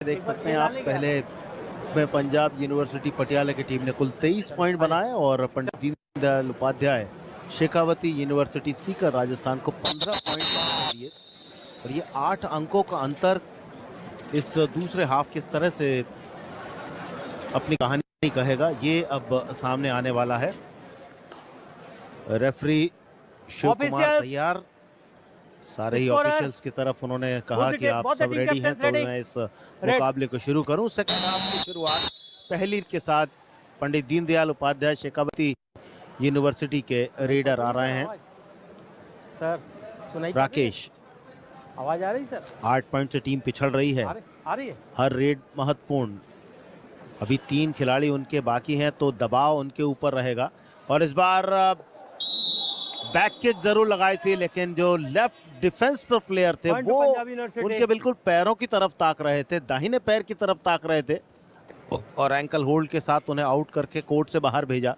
देख सकते हैं आप, पहले में पंजाब यूनिवर्सिटी पटियाला की टीम ने कुल 23 पॉइंट बनाए और पंडित दीनदयाल उपाध्याय शेखावती यूनिवर्सिटी सीकर राजस्थान को 15 पॉइंट दिए। और ये 8 अंकों का अंतर इस दूसरे हाफ किस तरह से अपनी कहानी कहेगा, ये अब सामने आने वाला है। रेफरी शिव कुमार तैयार, सारे ही ऑफिशियल्स की तरफ उन्होंने कहा कि आप सब रेडी हैं तो मैं इस मुकाबले को शुरू करूं। सेकंड हाफ की शुरुआत पहली के साथ पंडित दीनदयाल उपाध्याय शेखावती यूनिवर्सिटी के रेडर आ रहे हैं। सर सुनाई राकेश, आवाज आ रही सर? 8 पॉइंट से टीम पिछड़ रही है। आ रही है। हर रेड महत्वपूर्ण। अभी 3 खिलाड़ी उनके बाकी हैं तो दबाव उनके ऊपर रहेगा। और इस बार बैक किक जरूर लगाई थी, लेकिन जो लेफ्ट डिफेंस पर प्लेयर थे वो उनके बिल्कुल पैरों की तरफ ताक रहे थे, दाहिने पैर की तरफ ताक रहे थे और एंकल होल्ड के साथ उन्हें आउट करके कोर्ट से बाहर भेजा।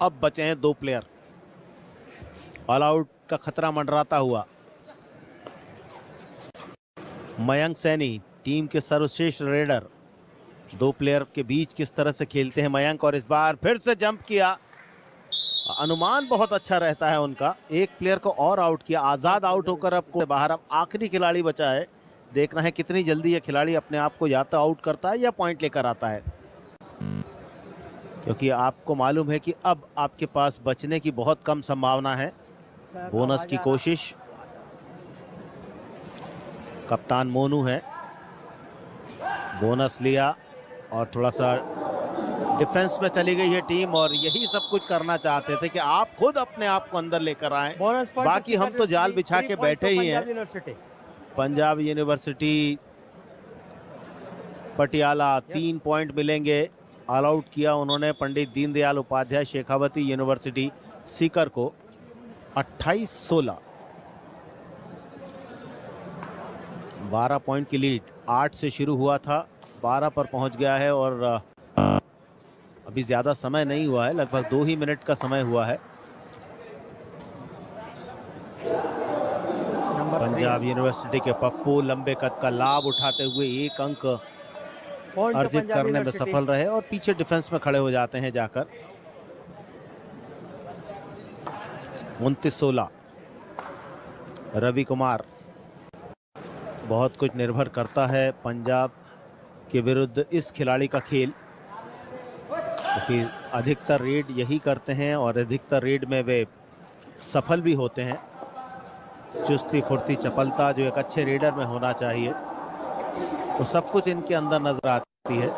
अब बचे हैं 2 प्लेयर। ऑल आउट का खतरा मंडराता हुआ। मयंक सैनी टीम के सर्वश्रेष्ठ रेडर, 2 प्लेयर के बीच किस तरह से खेलते हैं मयंक। और इस बार फिर से जंप किया, अनुमान बहुत अच्छा रहता है उनका। एक प्लेयर को और आउट किया, आजाद आउट होकर अब बाहर। अब आखिरी खिलाड़ी बचा है, देखना है कितनी जल्दी ये खिलाड़ी अपने आप को या तो आउट करता है या पॉइंट लेकर आता है, क्योंकि आपको मालूम है कि अब आपके पास बचने की बहुत कम संभावना है। बोनस की कोशिश, कप्तान मोनू है, बोनस लिया और थोड़ा सा डिफेंस में चली गई है टीम। और यही सब कुछ करना चाहते थे कि आप खुद अपने आप को अंदर लेकर आए, बाकी हम तो जाल बिछा के बैठे ही हैं। पंजाब यूनिवर्सिटी पटियाला 3 पॉइंट मिलेंगे। ऑल आउट किया उन्होंने पंडित दीनदयाल उपाध्याय शेखावती यूनिवर्सिटी सीकर को 28-16। 12 पॉइंट की लीड 8 से शुरू हुआ था, 12 पर पहुंच गया है। और अभी ज्यादा समय नहीं हुआ है, लगभग 2 ही मिनट का समय हुआ है। पंजाब यूनिवर्सिटी के पप्पू लंबे कद का लाभ उठाते हुए 1 अंक अर्जित करने में सफल रहे और पीछे डिफेंस में खड़े हो जाते हैं जाकर। 29-16। रवि कुमार, बहुत कुछ निर्भर करता है पंजाब के विरुद्ध इस खिलाड़ी का खेल, क्योंकि अधिकतर रेड यही करते हैं और अधिकतर रेड में वे सफल भी होते हैं। चुस्ती फुर्ती चपलता जो एक अच्छे रेडर में होना चाहिए, तो सब कुछ इनके अंदर नजर आती है।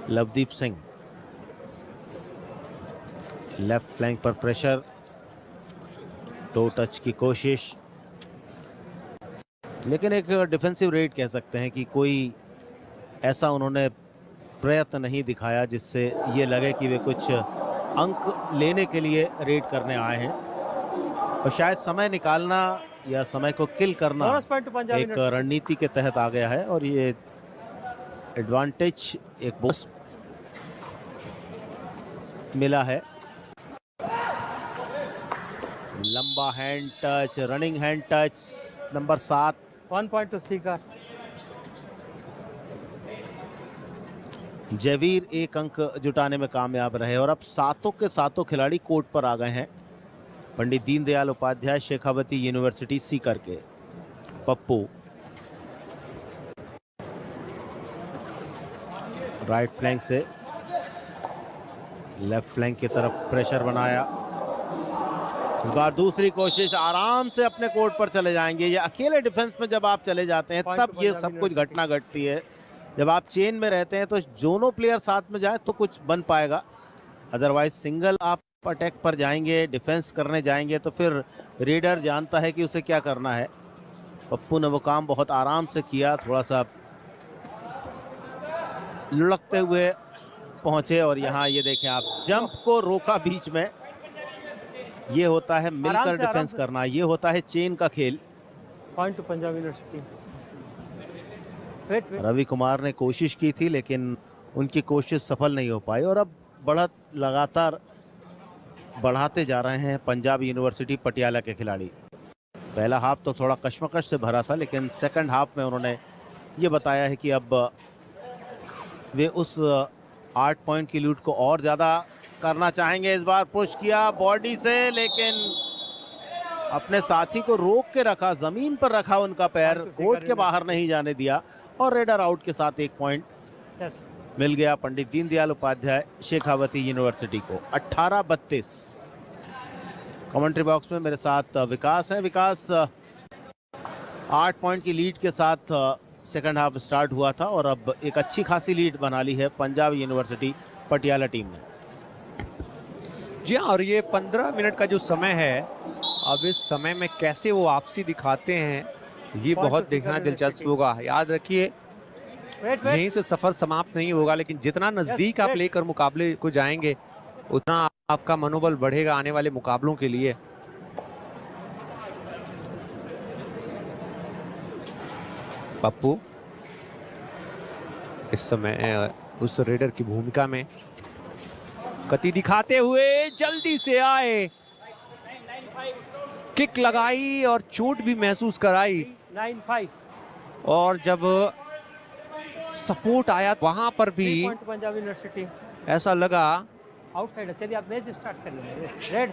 लवदीप सिंह, लेफ्ट फ्लैंक पर प्रेशर, टो टच की कोशिश, लेकिन एक डिफेंसिव रेड कह सकते हैं कि कोई ऐसा उन्होंने प्रयत्न नहीं दिखाया जिससे ये लगे कि वे कुछ अंक लेने के लिए रेड करने आए हैं। और शायद समय निकालना या समय को किल करना एक रणनीति के तहत आ गया है और ये एडवांटेज एक बोनस मिला है। लंबा hand touch, running hand touch, number 7, 1 point two Sikar. Jaiveer 1 अंक जुटाने में कामयाब रहे और अब सातों के सातों खिलाड़ी कोर्ट पर आ गए हैं। पंडित दीनदयाल उपाध्याय शेखावती यूनिवर्सिटी सीकर के पप्पू, राइट फ्लैंक से लेफ्ट फ्लैंक की तरफ प्रेशर बनाया। इस बार दूसरी कोशिश, आराम से अपने कोर्ट पर चले जाएंगे। ये अकेले डिफेंस में जब आप चले जाते हैं तब ये सब कुछ घटना घटती है। जब आप चेन में रहते हैं तो दोनों प्लेयर साथ में जाए तो कुछ बन पाएगा, अदरवाइज सिंगल आप अटैक पर जाएंगे, डिफेंस करने जाएंगे तो फिर रेडर जानता है कि उसे क्या करना है। पप्पू ने वो काम बहुत आराम से किया, थोड़ा सा लुढ़कते हुए पहुंचे और यहाँ ये देखें आप, जंप को रोका बीच में। ये होता है मिलकर डिफेंस करना, ये होता है चेन का खेल। Point to Punjab university. Ravi Kumar ने कोशिश की थी लेकिन उनकी कोशिश सफल नहीं हो पाई और अब बढ़त लगातार बढ़ाते जा रहे हैं पंजाब यूनिवर्सिटी पटियाला के खिलाड़ी। पहला हाफ तो थोड़ा कश्मकश से भरा था, लेकिन सेकंड हाफ में उन्होंने ये बताया है कि अब वे उस 8 पॉइंट की लीड को और ज्यादा करना चाहेंगे। इस बार पुश किया बॉडी से, लेकिन अपने साथी को रोक के रखा, जमीन पर रखा उनका पैर, कोर्ट के बाहर नहीं जाने दिया और रेडर आउट के साथ 1 पॉइंट मिल गया पंडित दीनदयाल उपाध्याय शेखावती यूनिवर्सिटी को। 18-32। कमेंट्री बॉक्स में मेरे साथ विकास है। विकास, 8 पॉइंट की लीड के साथ सेकंड हाफ स्टार्ट हुआ था और अब एक अच्छी खासी लीड बना ली है पंजाब यूनिवर्सिटी पटियाला टीम ने। जी हाँ, और ये 15 मिनट का जो समय है, अब इस समय में कैसे वो वापसी दिखाते हैं, ये बहुत देखना दिलचस्प होगा। याद रखिए, यहीं से सफर समाप्त नहीं होगा, लेकिन जितना नजदीक आप लेकर मुकाबले को जाएंगे उतना आपका मनोबल बढ़ेगा आने वाले मुकाबलों के लिए। पप्पू इस समय उस रेडर की भूमिका में गति दिखाते हुए जल्दी से आए, किक लगाई और चोट भी महसूस कराई। 9-5 और जब सपोर्ट आया वहां पर भी पंजाब यूनिवर्सिटी ऐसा लगा आउटसाइडर। चलिए आप मैच स्टार्ट कर लेंगे। रेड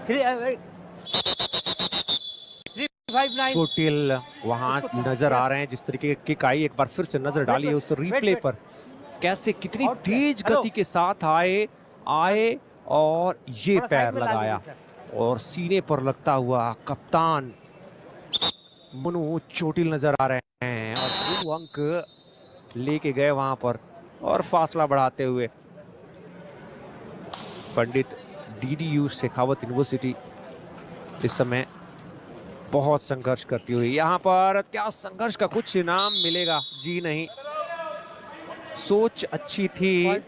3-5-9 चोटिल वहां नजर आ रहे हैं। जिस तरीके की किक आई, एक बार फिर से नजर डालिए उस रिप्ले पर, कैसे कितनी तेज गति के साथ आए और ये पैर लगाया और सीने पर लगता हुआ कप्तान मनु चोटिल नजर आ रहे हैं और 2 अंक लेके गए वहां पर और फासला बढ़ाते हुए। पंडित डीडीयू शेखावत यूनिवर्सिटी इस समय बहुत संघर्ष करती हुई। यहाँ पर क्या संघर्ष का कुछ इनाम मिलेगा? जी नहीं, सोच अच्छी थी।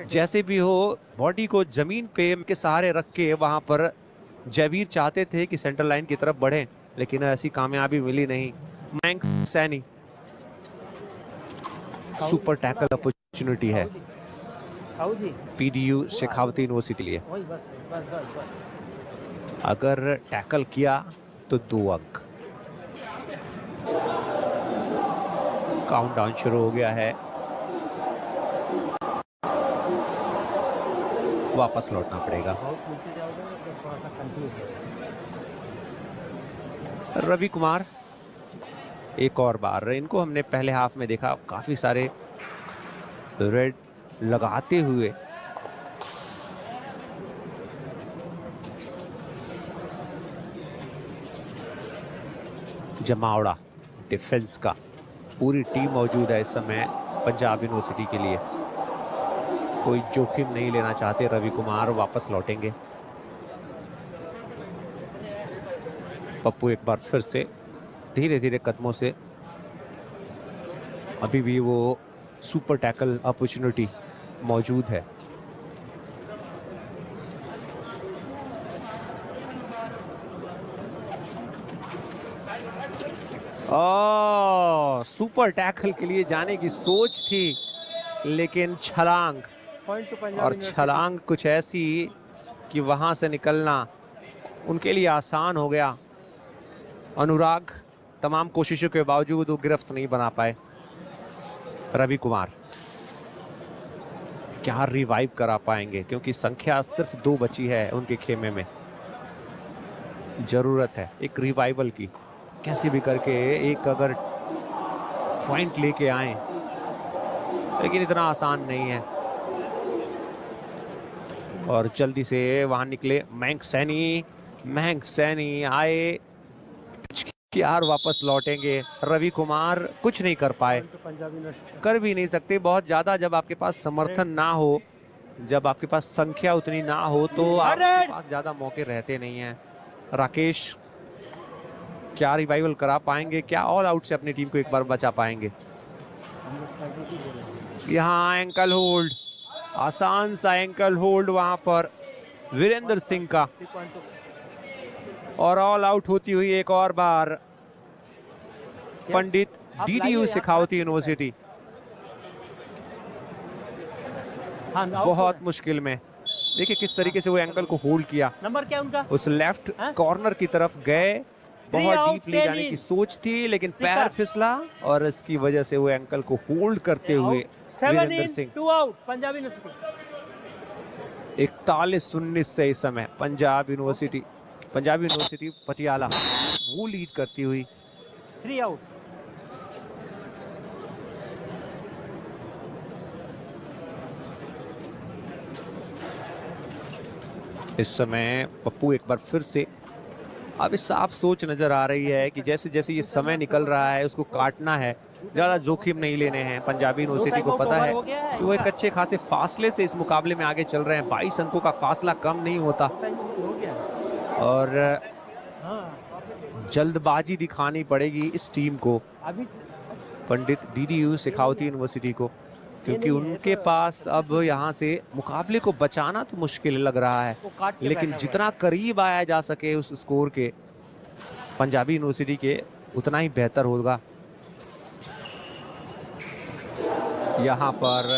जैसे भी हो, बॉडी को जमीन पे के सहारे रख के वहां पर जयवीर चाहते थे कि सेंटर लाइन की तरफ बढ़े, लेकिन ऐसी कामयाबी मिली नहीं। मैंक सैनी, सुपर टैकल अपॉर्चुनिटी है पीडीयू शेखावती यूनिवर्सिटी लिए। अगर टैकल किया तो 2 अंक। काउंटडाउन शुरू हो गया है, वापस लौटना पड़ेगा। रवि कुमार एक और बार, इनको हमने पहले हाफ में देखा काफी सारे रेड लगाते हुए। जमावड़ा डिफेंस का पूरी टीम मौजूद है इस समय पंजाब यूनिवर्सिटी के लिए। कोई जोखिम नहीं लेना चाहते रवि कुमार, वापस लौटेंगे। पप्पू एक बार फिर से धीरे धीरे कदमों से, अभी भी वो सुपर टैकल अपॉर्चुनिटी मौजूद है। सुपर टैकल के लिए जाने की सोच थी, लेकिन छलांग, और छलांग कुछ ऐसी कि वहां से निकलना उनके लिए आसान हो गया। अनुराग तमाम कोशिशों के बावजूद वो गिरफ्त नहीं बना पाए। रवि कुमार क्या रिवाइव करा पाएंगे, क्योंकि संख्या सिर्फ 2 बची है उनके खेमे में। जरूरत है एक रिवाइवल की, कैसे भी करके एक अगर पॉइंट लेके आए, लेकिन इतना आसान नहीं है। और जल्दी से वहां निकले मैंक सैनी आए, यार वापस लौटेंगे। रवि कुमार कुछ नहीं कर पाए, कर भी नहीं सकते बहुत ज्यादा। जब आपके पास समर्थन ना हो, जब आपके पास संख्या उतनी ना हो, तो आपके पास ज्यादा मौके रहते नहीं हैं। राकेश क्या रिवाइवल करा पाएंगे, क्या ऑल आउट से अपनी टीम को एक बार बचा पाएंगे? यहाँ एंकल होल्ड, आसान सा एंकल होल्ड वहां पर वीरेंद्र सिंह का, और ऑल आउट होती हुई एक और बार पंडित डीडीयू शेखावती यूनिवर्सिटी। बहुत मुश्किल में देखिए किस तरीके से वो एंकल को होल्ड किया, नंबर क्या है उनका? उस लेफ्ट हाँ? कॉर्नर की तरफ गए, बहुत out, डीप ले 10 जाने की in. सोच थी लेकिन पैर शिखर। फिसला और इसकी वजह से वो एंकल को होल्ड करते हुए 7 Virendra in, Singh 2 out, Punjab university. 41-19 से इस समय पंजाब यूनिवर्सिटी पटियाला वो लीड करती हुई। 3 out। इस समय पप्पू एक बार फिर से अब साफ सोच नजर आ रही है कि जैसे जैसे ये समय निकल रहा है उसको काटना है, ज्यादा जोखिम नहीं लेने हैं। पंजाबी यूनिवर्सिटी को पता है कि वो एक अच्छे खासे फासले से इस मुकाबले में आगे चल रहे हैं, 22 अंकों का फासला कम नहीं होता और जल्दबाजी दिखानी पड़ेगी इस टीम को, अभी पंडित डीडीयू शेखावती यूनिवर्सिटी को, क्योंकि उनके पास अब यहाँ से मुकाबले को बचाना तो मुश्किल लग रहा है, लेकिन जितना करीब आया जा सके उस स्कोर के पंजाबी यूनिवर्सिटी के उतना ही बेहतर होगा। यहाँ पर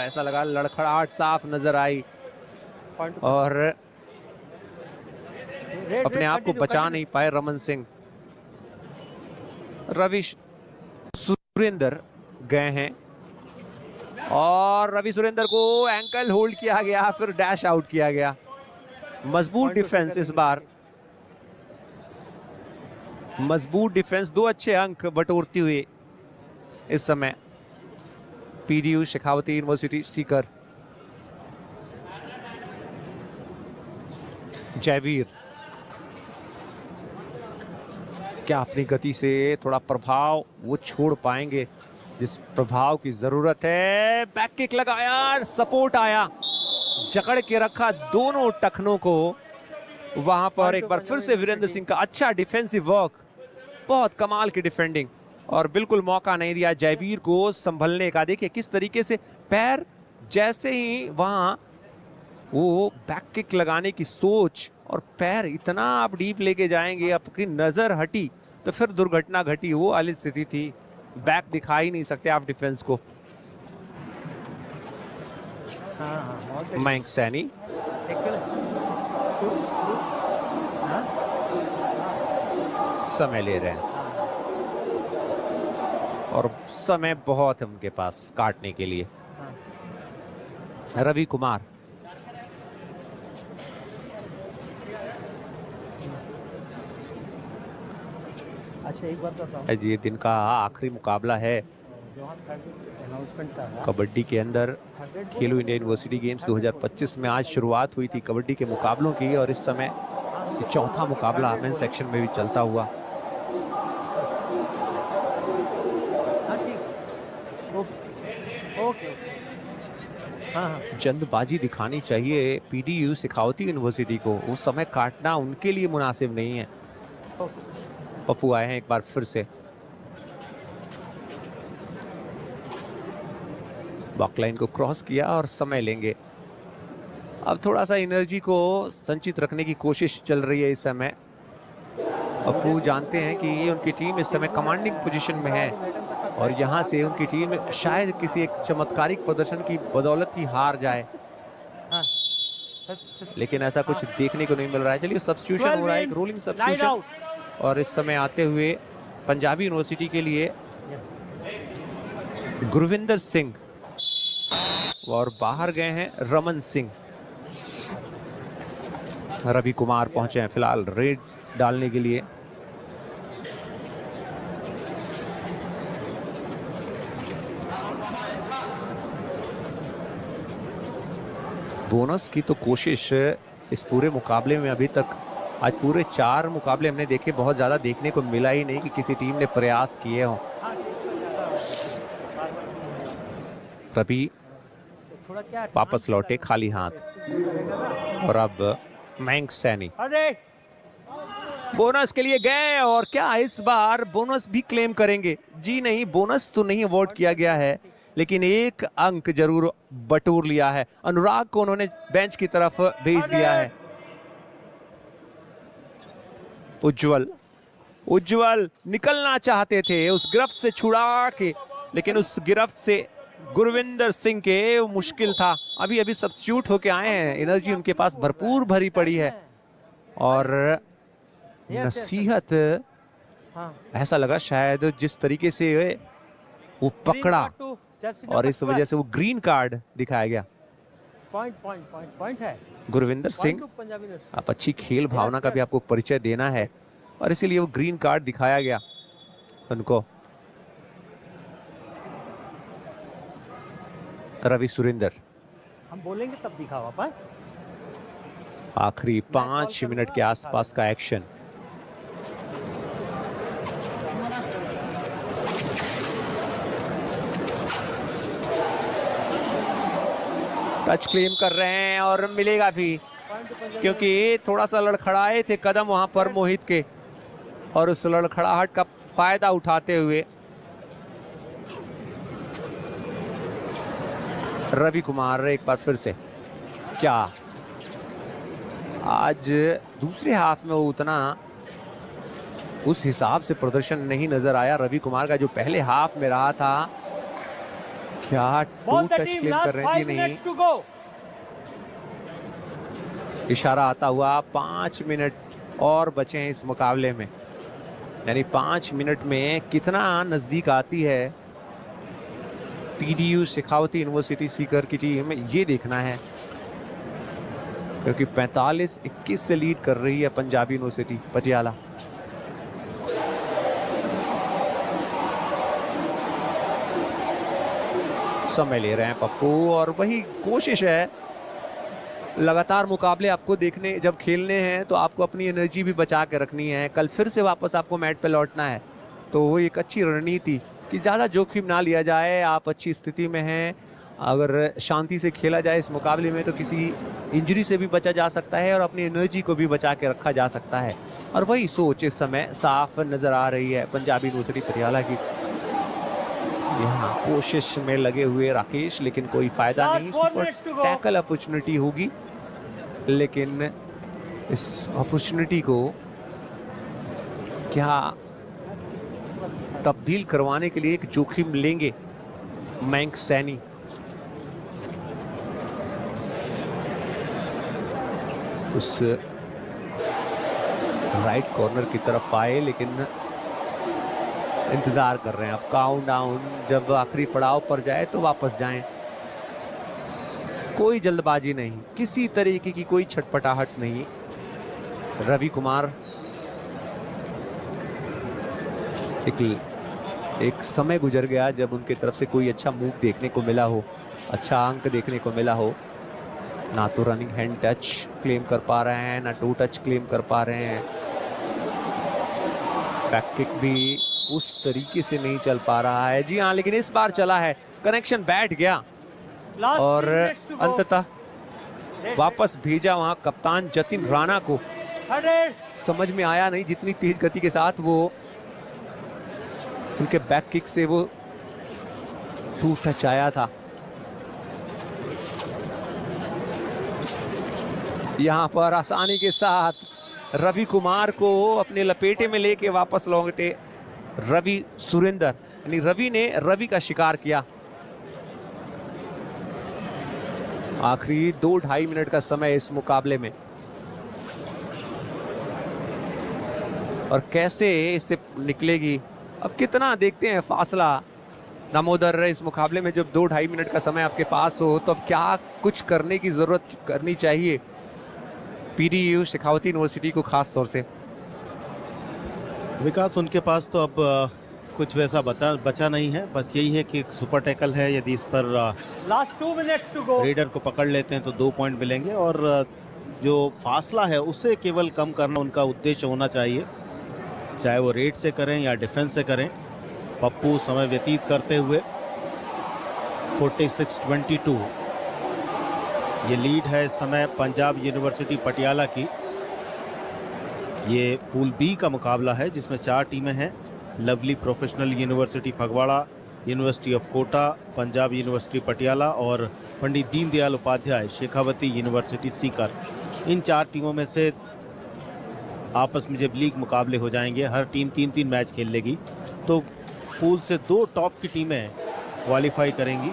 ऐसा लगा लड़खड़ाहट साफ नजर आई और अपने आप को बचा नहीं पाए रमन सिंह। रवि सुरेंद्र गए हैं और रवि सुरेंद्र को एंकल होल्ड किया गया, फिर डैश आउट किया गया। मजबूत डिफेंस इस बार, मजबूत डिफेंस, 2 अच्छे अंक बटोरती हुई इस समय पीडीयू शेखावती यूनिवर्सिटी सीकर। जयवीर क्या अपनी गति से थोड़ा प्रभाव वो छोड़ पाएंगे जिस प्रभाव की जरूरत है। बैक किक लगाया, सपोर्ट आया, जकड़ के रखा दोनों टखनों को वहां पर। एक बार फिर से वीरेंद्र सिंह का अच्छा डिफेंसिव वर्क, बहुत कमाल की डिफेंडिंग और बिल्कुल मौका नहीं दिया जयवीर को संभलने का। देखिए किस तरीके से पैर, जैसे ही वहां वो बैक किक लगाने की सोच और पैर इतना आप डीप लेके जाएंगे, आपकी नजर हटी तो फिर दुर्घटना घटी, वो वाली स्थिति थी। बैक दिखा ही नहीं सकते आप डिफेंस को। मयंक सैनी समय ले रहे हैं और समय बहुत है उनके पास काटने के लिए। रवि कुमार अच्छा एक बात बताओ, ये दिन का आखिरी मुकाबला है कबड्डी के अंदर। खेलो इंडिया यूनिवर्सिटी गेम्स 2025 में आज शुरुआत हुई थी कबड्डी के मुकाबलों की और इस समय चौथा मुकाबला मेन सेक्शन में भी चलता हुआ। जल्दबाजी दिखानी चाहिए पीडीयू शेखावती यूनिवर्सिटी को, वो समय काटना उनके लिए मुनासिब नहीं है। पप्पू आए हैं एक बार फिर से, बॉकलाइन को क्रॉस किया और समय लेंगे। अब थोड़ा सा एनर्जी को संचित रखने की कोशिश चल रही है इस समय। पप्पू जानते हैं कि ये उनकी टीम इस समय कमांडिंग पोजीशन में है और यहाँ से उनकी टीम शायद किसी एक चमत्कारिक प्रदर्शन की बदौलत ही हार जाए, लेकिन ऐसा कुछ देखने को नहीं मिल रहा है। चलिए सब्स्टिट्यूशन हो रहा है, एक रोलिंग सब्स्टिट्यूशन, और इस समय आते हुए पंजाबी यूनिवर्सिटी के लिए गुरविंदर सिंह और बाहर गए हैं रमन सिंह। रवि कुमार पहुंचे हैं फिलहाल रेड डालने के लिए। बोनस की तो कोशिश इस पूरे मुकाबले में अभी तक, आज पूरे 4 मुकाबले हमने देखे, बहुत ज्यादा देखने को मिला ही नहीं कि किसी टीम ने प्रयास किए हों। रवि वापस लौटे खाली हाथ और अब मयंक सैनी बोनस के लिए गए और क्या इस बार बोनस भी क्लेम करेंगे? जी नहीं, बोनस तो नहीं अवार्ड किया गया है, लेकिन 1 अंक जरूर बटोर लिया है। अनुराग को उन्होंने बेंच की तरफ भेज दिया है। उज्जवल निकलना चाहते थे उस गिरफ्त से छुड़ा के, लेकिन उस गिरफ्त से गुरविंदर सिंह के मुश्किल था, अभी अभी सब्स्टिट्यूट होके आए हैं, एनर्जी उनके पास भरपूर भरी पड़ी है और नसीहत हाँ ऐसा लगा शायद जिस तरीके से वो पकड़ा और इस वजह से वो ग्रीन कार्ड दिखाया गया। पॉइंट है गुरविंदर सिंह, पंजाबी यूनिवर्सिटी। आप अच्छी खेल भावना का भी आपको परिचय देना है और इसीलिए वो ग्रीन कार्ड दिखाया गया उनको। रवि सुरेंदर, हम बोलेंगे तब दिखावा पाए। आखिरी 5 मिनट के आसपास का एक्शन। टच क्लेम कर रहे हैं और मिलेगा भी, क्योंकि थोड़ा सा लड़खड़ाए थे कदम वहां पर मोहित के और उस लड़खड़ाहट का फायदा उठाते हुए रवि कुमार एक बार फिर से, क्या आज दूसरे हाफ में वो उतना उस हिसाब से प्रदर्शन नहीं नजर आया रवि कुमार का जो पहले हाफ में रहा था। क्या टू टच क्लेम कर रहे हैं कि नहीं, इशारा आता हुआ 5 मिनट और बचे हैं इस मुकाबले में, यानी 5 मिनट में कितना नजदीक आती है पीडीयू शेखावती यूनिवर्सिटी सीकर की टीम, ये देखना है, क्योंकि 45-21 से लीड कर रही है पंजाबी यूनिवर्सिटी पटियाला। समय ले रहे हैं पप्पू और वही कोशिश है, लगातार मुकाबले आपको देखने जब खेलने हैं तो आपको अपनी एनर्जी भी बचा के रखनी है, कल फिर से वापस आपको मैट पे लौटना है, तो वो एक अच्छी रणनीति कि ज़्यादा जोखिम ना लिया जाए। आप अच्छी स्थिति में हैं, अगर शांति से खेला जाए इस मुकाबले में तो किसी इंजरी से भी बचा जा सकता है और अपनी एनर्जी को भी बचा के रखा जा सकता है, और वही सोच इस समय साफ नजर आ रही है पंजाबी यूनिवर्सिटी पटियाला की। यहाँ कोशिश में लगे हुए राकेश, लेकिन कोई फायदा नहीं, सुपर टैकल अपॉर्चुनिटी होगी, लेकिन इस अपॉर्चुनिटी को क्या तब्दील करवाने के लिए एक जोखिम लेंगे मयंक सैनी। उस राइट कॉर्नर की तरफ आए, लेकिन इंतजार कर रहे हैं अब काउंट डाउन, जब आखिरी पड़ाव पर जाए तो वापस जाएं, कोई जल्दबाजी नहीं, किसी तरीके की कोई छटपटाहट नहीं। रवि कुमार एक समय गुजर गया जब उनके तरफ से कोई अच्छा मूव देखने को मिला हो, अच्छा अंक देखने को मिला हो, ना तो रनिंग हैंड टच क्लेम कर पा रहे हैं, ना टू टच क्लेम कर पा रहे हैं, बैक किक भी उस तरीके से नहीं चल पा रहा है। जी हाँ, लेकिन इस बार चला है, कनेक्शन बैठ गया और अंततः वापस भेजा वहां कप्तान जतिन राणा को। समझ में आया नहीं जितनी तेज गति के साथ वो उनके बैक किक से वो टू टच आया था। यहां पर आसानी के साथ रवि कुमार को अपने लपेटे में लेके वापस लौटे रवि सुरेंदर, यानी रवि ने रवि का शिकार किया। आखिरी 2-2.5 मिनट का समय इस मुकाबले में, और कैसे इससे निकलेगी अब कितना देखते हैं फासला। दामोदर, इस मुकाबले में जब 2-2.5 मिनट का समय आपके पास हो तो अब क्या कुछ करने की जरूरत करनी चाहिए पीडीयू शेखावती यूनिवर्सिटी को खास तौर से। विकास, उनके पास तो अब कुछ वैसा बचा नहीं है, बस यही है कि एक सुपर टैकल है, यदि इस पर last 2 minutes to go raider को पकड़ लेते हैं तो 2 पॉइंट मिलेंगे, और जो फासला है उसे केवल कम करना उनका उद्देश्य होना चाहिए, चाहे वो रेड से करें या डिफेंस से करें। पप्पू समय व्यतीत करते हुए 46-22 ये लीड है इस समय पंजाब यूनिवर्सिटी पटियाला की। ये पूल बी का मुकाबला है जिसमें 4 टीमें हैं, lovely professional university Phagwara, university of Kota, Punjab university Patiala और पंडित दीनदयाल उपाध्याय शेखावती यूनिवर्सिटी सीकर। इन 4 टीमों में से आपस में जब लीग मुकाबले हो जाएंगे, हर टीम 3-3 मैच खेल लेगी, तो पूल से 2 टॉप की टीमें क्वालिफाई करेंगी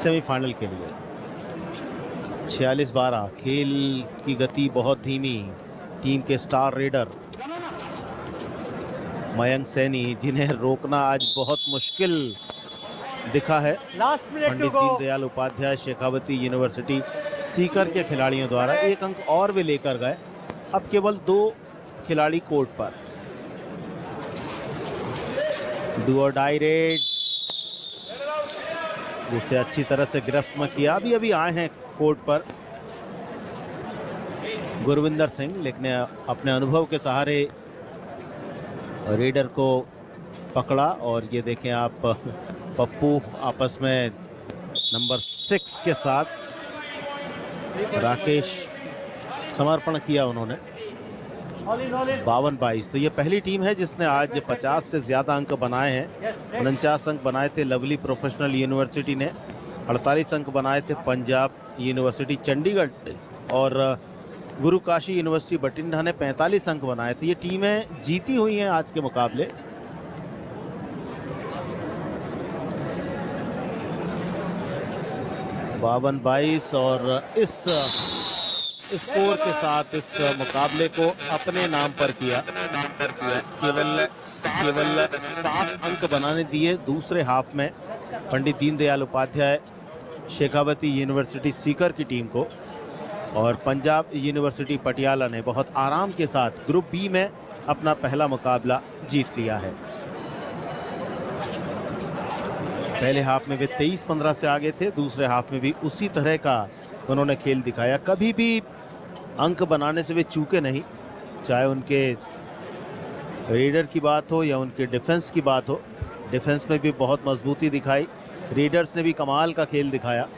सेमीफाइनल के लिए। 46-12 खेल की गति बहुत धीमी। टीम के स्टार रेडर मयंक सैनी, जिन्हें रोकना आज बहुत मुश्किल दिखा है last minute to Pandit go. Deendayal Upadhyay Shekhawati university Sikar के खिलाड़ियों द्वारा। एक अंक और वे लेकर गए। अब केवल 2 खिलाड़ी कोर्ट पर। डू और डाई रेड, जिसे अच्छी तरह से गिरफ्त में किया। अभी अभी आए हैं कोर्ट पर गुरविंदर सिंह, लेकिन अपने अनुभव के सहारे रेडर को पकड़ा। और ये देखें आप, पप्पू आपस में नंबर 6 के साथ राकेश समर्पण किया उन्होंने। 52-22। तो ये पहली टीम है जिसने आज 50 से ज्यादा अंक बनाए हैं। 49 अंक बनाए थे लवली प्रोफेशनल यूनिवर्सिटी ने, 48 अंक बनाए थे पंजाब यूनिवर्सिटी चंडीगढ़, और गुरु काशी यूनिवर्सिटी बठिंडा ने 45 अंक बनाए थे। ये टीमें जीती हुई हैं आज के मुकाबले। बावन 22 और इस स्कोर के साथ इस मुकाबले को अपने नाम पर किया। केवल 7 अंक बनाने दिए दूसरे हाफ में पंडित दीनदयाल उपाध्याय शेखावती यूनिवर्सिटी सीकर की टीम को, और पंजाब यूनिवर्सिटी पटियाला ने बहुत आराम के साथ ग्रुप बी में अपना पहला मुकाबला जीत लिया है। पहले हाफ में वे 23-15 से आगे थे, दूसरे हाफ में भी उसी तरह का उन्होंने खेल दिखाया। कभी भी अंक बनाने से वे चूके नहीं, चाहे उनके रेडर की बात हो या उनके डिफेंस की बात हो। डिफेंस में भी बहुत मजबूती दिखाई, रेडर्स ने भी कमाल का खेल दिखाया।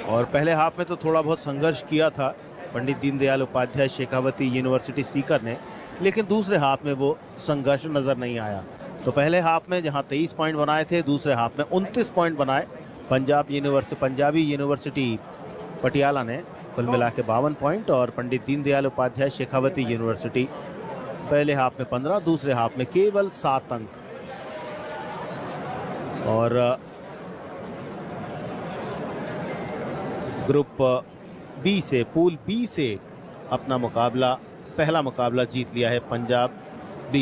और पहले हाफ में तो थोड़ा बहुत संघर्ष किया था पंडित दीनदयाल उपाध्याय शेखावती यूनिवर्सिटी सीकर ने, लेकिन दूसरे हाफ में वो संघर्ष नजर नहीं आया। तो पहले हाफ में जहां 23 पॉइंट बनाए थे, दूसरे हाफ में 29 पॉइंट बनाए पंजाबी यूनिवर्सिटी पटियाला ने। कुल मिला के 52 पॉइंट, और पंडित दीनदयाल उपाध्याय शेखावती यूनिवर्सिटी पहले हाफ में 15, दूसरे हाफ में केवल 7 अंक। और ग्रुप बी से, पूल बी से अपना मुकाबला, पहला मुकाबला जीत लिया है पंजाब